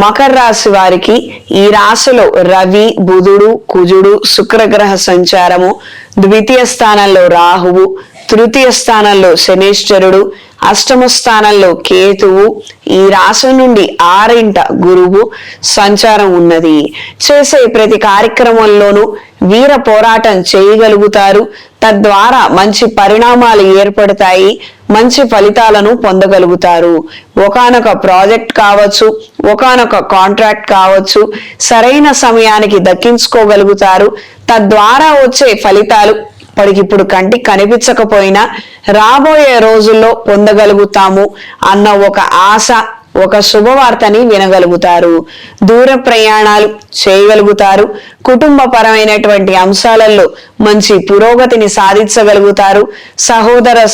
మకర రాశి వారికి ఈ రాశిలో రవి, బుధుడు, కుజుడు, శుక్రగ్రహ సంచారము, ద్వితీయ స్థానంలో రాహువు, తృతీయ స్థానంలో శనీశ్వరుడు, అష్టమ స్థానంలో కేతువు, ఈ రాశి నుండి 6వ గురువు సంచారం ఉన్నది. చేసే ప్రతి కార్యక్రమంలోనూ వీర పోరాటం చేయగలుగుతారు. తద్వారా మంచి పరిణామాలు ఏర్పడతాయి, మంచి ఫలితాలను పొందగలుగుతారు. ఒకానొక ప్రాజెక్ట్ కావచ్చు, ఒకానొక కాంట్రాక్ట్ కావచ్చు, సరైన సమయానికి దక్కించుకోగలుగుతారు. తద్వారా వచ్చే ఫలితాలు ఇప్పటికిప్పుడు కంటికి కనిపించకపోయినా రాబోయే రోజుల్లో పొందగలుగుతాము అన్న ఒక ఆశ, ఒక శుభవార్తని వినగలుగుతారు. దూర ప్రయాణాలు చేయగలుగుతారు. కుటుంబ పరమైనటువంటి అంశాలలో మంచి పురోగతిని సాధించగలుగుతారు.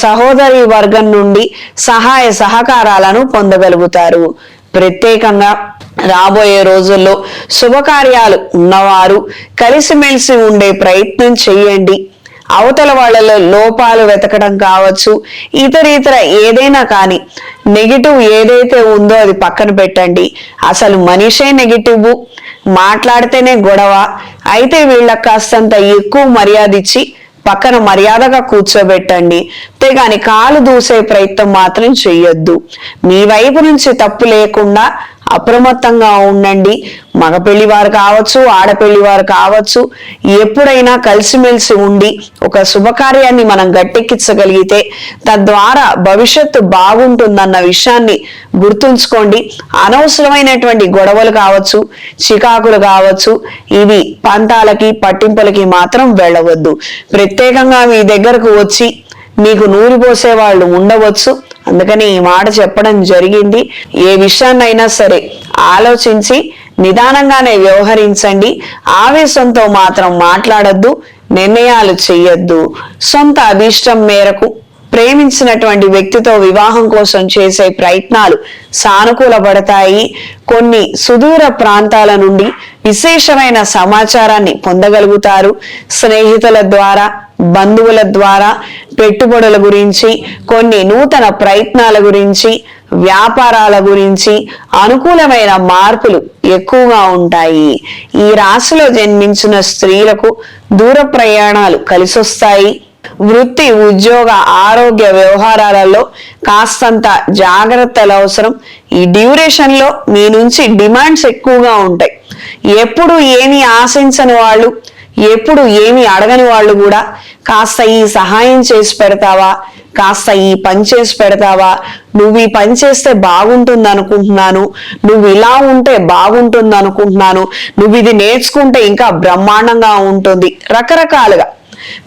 సహోదరి వర్గం నుండి సహాయ సహకారాలను పొందగలుగుతారు. ప్రత్యేకంగా రాబోయే రోజుల్లో శుభకార్యాలు ఉన్నవారు కలిసిమెలిసి ఉండే ప్రయత్నం చేయండి. అవతల వాళ్ళలో లోపాలు వెతకడం కావచ్చు, ఇతర ఏదైనా కానీ నెగిటివ్ ఏదైతే ఉందో అది పక్కన పెట్టండి. అసలు మనిషే నెగిటివ్, మాట్లాడితేనే గొడవ. అయితే వీళ్ళకి కాస్తంత ఎక్కువ మర్యాద ఇచ్చి పక్కన మర్యాదగా కూర్చోబెట్టండి. అంతేగాని కాలు దూసే ప్రయత్నం మాత్రం చెయ్యొద్దు. మీ వైపు నుంచి తప్పు లేకుండా అప్రమత్తంగా ఉండండి. మగ పెళ్లివారు కావచ్చు, ఆడపెళ్లివారు కావచ్చు, ఎప్పుడైనా కలిసిమెలిసి ఉండి ఒక శుభకార్యాన్ని మనం గట్టెక్కించగలిగితే తద్వారా భవిష్యత్తు బాగుంటుందన్న విషయాన్ని గుర్తుంచుకోండి. అనవసరమైనటువంటి గొడవలు కావచ్చు, చికాకులు కావచ్చు, ఇవి పంతాలకి పట్టింపులకి మాత్రం వెళ్ళవద్దు. ప్రత్యేకంగా మీ దగ్గరకు వచ్చి మీకు నూరి పోసే వాళ్ళు ఉండవచ్చు. అందుకని ఈ మాట చెప్పడం జరిగింది. ఏ విషయాన్నైనా సరే ఆలోచించి నిదానంగానే వ్యవహరించండి. ఆవేశంతో మాత్రం మాట్లాడద్దు, నిర్ణయాలు చెయ్యొద్దు. సొంత అభీష్టం మేరకు ప్రేమించినటువంటి వ్యక్తితో వివాహం కోసం చేసే ప్రయత్నాలు సానుకూలపడతాయి. కొన్ని సుదూర ప్రాంతాల నుండి విశేషమైన సమాచారాన్ని పొందగలుగుతారు. స్నేహితుల ద్వారా, బంధువుల ద్వారా పెట్టుబడుల గురించి, కొన్ని నూతన ప్రయత్నాల గురించి, వ్యాపారాల గురించి అనుకూలమైన మార్పులు ఎక్కువగా ఉంటాయి. ఈ రాశిలో జన్మించిన స్త్రీలకు దూర ప్రయాణాలు కలిసొస్తాయి. వృత్తి, ఉద్యోగ, ఆరోగ్య వ్యవహారాలలో కాస్తంత జాగ్రత్తలు అవసరం. ఈ డ్యూరేషన్ లో మీ నుంచి డిమాండ్స్ ఎక్కువగా ఉంటాయి. ఎప్పుడు ఏమి ఆశించని వాళ్ళు, ఎప్పుడు ఏమి అడగని వాళ్ళు కూడా కాస్త ఈ సహాయం చేసి పెడతావా, కాస్త ఈ పని చేసి పెడతావా, నువ్వు ఈ పని చేస్తే బాగుంటుంది అనుకుంటున్నాను, నువ్వు ఇలా ఉంటే బాగుంటుంది అనుకుంటున్నాను, నువ్వు ఇది నేర్చుకుంటే ఇంకా బ్రహ్మాండంగా ఉంటుంది. రకరకాలుగా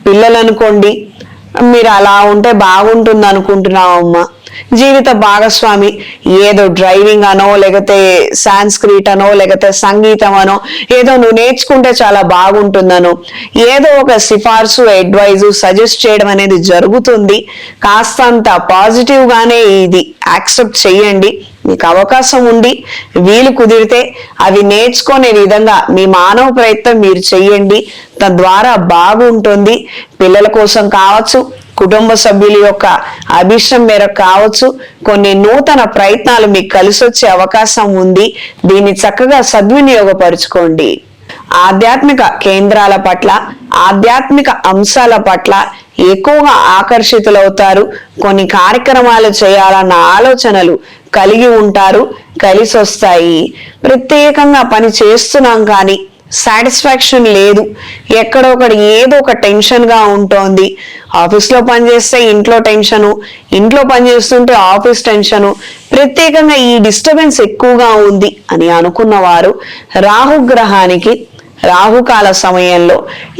పిల్లలు అనుకోండి, మీరు అలా ఉంటే బాగుంటుంది అనుకుంటున్నావమ్మా. జీవిత భాగస్వామి ఏదో డ్రైవింగ్ అనో, లేకపోతే సాంస్క్రిట్ అనో, లేకపోతే సంగీతం అనో, ఏదో నువ్వు నేర్చుకుంటే చాలా బాగుంటుందనో ఏదో ఒక సిఫార్సు, అడ్వైజు, సజెస్ట్ చేయడం అనేది జరుగుతుంది. కాస్తంత పాజిటివ్ గానే ఇది యాక్సెప్ట్ చెయ్యండి. మీకు అవకాశం ఉండి వీలు కుదిరితే అవి నేర్చుకునే విధంగా మీ మానవ ప్రయత్నం మీరు చెయ్యండి. తద్వారా బాగుంటుంది. పిల్లల కోసం కావచ్చు, కుటుంబ సభ్యుల యొక్క అభిష్టం మేరకు కావచ్చు, కొన్ని నూతన ప్రయత్నాలు మీకు కలిసి వచ్చే అవకాశం ఉంది. దీన్ని చక్కగా సద్వినియోగపరుచుకోండి. ఆధ్యాత్మిక కేంద్రాల పట్ల, ఆధ్యాత్మిక అంశాల పట్ల ఎక్కువగా ఆకర్షితులవుతారు. కొన్ని కార్యక్రమాలు చేయాలన్న ఆలోచనలు కలిగి ఉంటారు, కలిసి వస్తాయి. ప్రత్యేకంగా పని చేస్తున్నాం కానీ సాటిస్ఫాక్షన్ లేదు, ఎక్కడొకటి ఏదో ఒక టెన్షన్ గా ఉంటోంది. ఆఫీస్లో పనిచేస్తే ఇంట్లో టెన్షను, ఇంట్లో పనిచేస్తుంటే ఆఫీస్ టెన్షను, ప్రత్యేకంగా ఈ డిస్టర్బెన్స్ ఎక్కువగా ఉంది అని అనుకున్నవారు రాహుగ్రహానికి రాహుకాల సమయంలో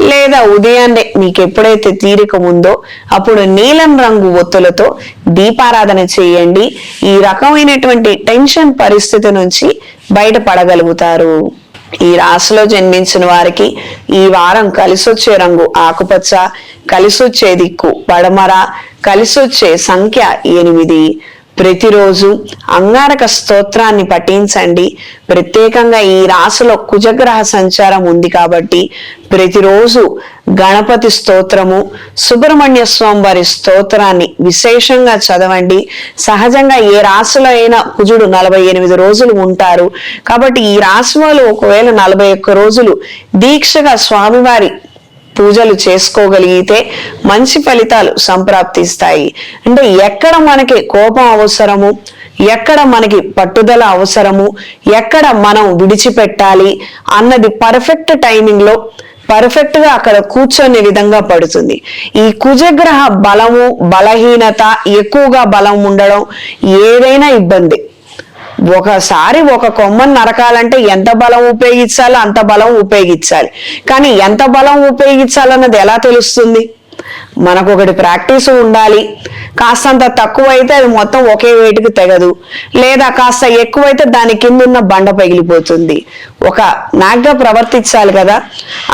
లేదా ఉదయాన్నే మీకు ఎప్పుడైతే తీరిక ఉందో అప్పుడు నీలం రంగు ఒత్తులతో దీపారాధన చేయండి. ఈ రకమైనటువంటి టెన్షన్ పరిస్థితి నుంచి బయటపడగలుగుతారు. ఈ రాశిలో జన్మించిన వారికి ఈ వారం కలిసొచ్చే రంగు ఆకుపచ్చ, కలిసొచ్చే దిక్కు పడమర, కలిసొచ్చే సంఖ్య 8. ప్రతిరోజు అంగారక స్తోత్రాన్ని పఠించండి. ప్రత్యేకంగా ఈ రాశిలో కుజగ్రహ సంచారం ఉంది కాబట్టి ప్రతిరోజు గణపతి స్తోత్రము, సుబ్రహ్మణ్య స్వామి వారి స్తోత్రాన్ని విశేషంగా చదవండి. సహజంగా ఏ రాశిలో అయినా కుజుడు 48 రోజులు ఉంటారు కాబట్టి ఈ రాశి వాళ్ళు ఒకవేళ 41 రోజులు దీక్షగా స్వామివారి పూజలు చేసుకోగలిగితే మంచి ఫలితాలు సంప్రాప్తిస్తాయి. అంటే ఎక్కడ మనకి కోపం అవసరము, ఎక్కడ మనకి పట్టుదల అవసరము, ఎక్కడ మనం విడిచిపెట్టాలి అన్నది పర్ఫెక్ట్ టైమింగ్ లో పర్ఫెక్ట్ గా అక్కడ కూర్చొనే విధంగా పడుతుంది. ఈ కుజగ్రహ బలము, బలహీనత, ఎక్కువగా బలం ఉండడం ఏదైనా ఇబ్బంది. ఒకసారి ఒక కొమ్మను నరకాలంటే ఎంత బలం ఉపయోగించాలో అంత బలం ఉపయోగించాలి. కానీ ఎంత బలం ఉపయోగించాలన్నది ఎలా తెలుస్తుంది? మనకు ఒకటి ప్రాక్టీస్ ఉండాలి. కాస్తంత తక్కువ అయితే అది మొత్తం ఒకే వేటికి తెగదు, లేదా కాస్త ఎక్కువైతే దాని కింద ఉన్న బండ పగిలిపోతుంది. ఒక నాగ్గా ప్రవర్తించాలి కదా,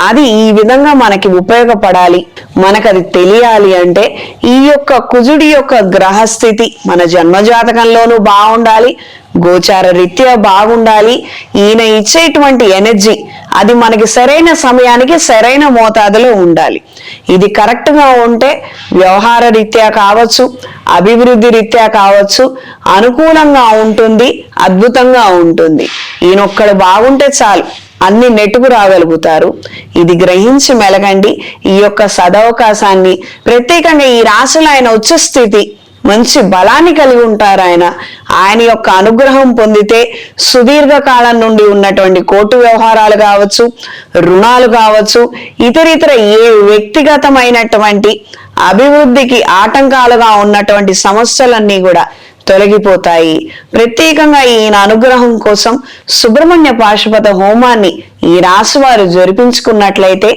అది ఈ విధంగా మనకి ఉపయోగపడాలి. మనకు అది తెలియాలి అంటే ఈ యొక్క కుజుడి యొక్క గ్రహస్థితి మన జన్మజాతకంలోనూ బాగుండాలి, గోచార రీత్యా బాగుండాలి. ఈయన ఇచ్చేటువంటి ఎనర్జీ అది మనకి సరైన సమయానికి సరైన మోతాదులో ఉండాలి. ఇది కరెక్ట్ గా ఉంటే వ్యవహార రీత్యా కావచ్చు, అభివృద్ధి రీత్యా కావచ్చు, అనుకూలంగా ఉంటుంది, అద్భుతంగా ఉంటుంది. ఈయనొక్కడు బాగుంటే చాలు, అన్ని నెట్టుకు రాగలుగుతారు. ఇది గ్రహించి మెలగండి. ఈ యొక్క సదవకాశాన్ని ప్రత్యేకంగా ఈ రాశిలో ఆయన ఉచ్చ స్థితి మంచి బలాన్ని కలిగి ఉంటారు. ఆయన యొక్క అనుగ్రహం పొందితే సుదీర్ఘ కాలం నుండి ఉన్నటువంటి కోర్టు వ్యవహారాలు కావచ్చు, రుణాలు కావచ్చు, ఇతరితర ఏ వ్యక్తిగతమైనటువంటి అభివృద్ధికి ఆటంకాలుగా ఉన్నటువంటి సమస్యలన్నీ కూడా తొలగిపోతాయి. ప్రత్యేకంగా ఈయన అనుగ్రహం కోసం సుబ్రహ్మణ్య పాశుపత హోమాన్ని ఈ రాశి వారు జరిపించుకున్నట్లయితే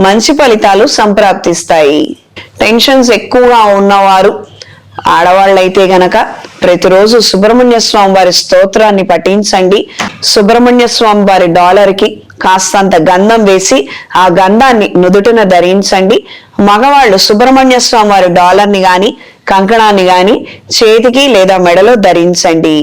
మంచి ఫలితాలు సంప్రాప్తిస్తాయి. టెన్షన్స్ ఎక్కువగా ఉన్నవారు, ఆడవాళ్ళైతే గనక ప్రతిరోజు సుబ్రహ్మణ్య స్వామి వారి స్తోత్రాన్ని పఠించండి. సుబ్రహ్మణ్య స్వామి వారి డాలర్కి కాస్తంత గంధం వేసి ఆ గంధాన్ని నుదుటిన ధరించండి. మగవాళ్ళు సుబ్రహ్మణ్య స్వామి వారి డాలర్ని గాని కంకణాన్ని గాని చేతికి లేదా మెడలో ధరించండి.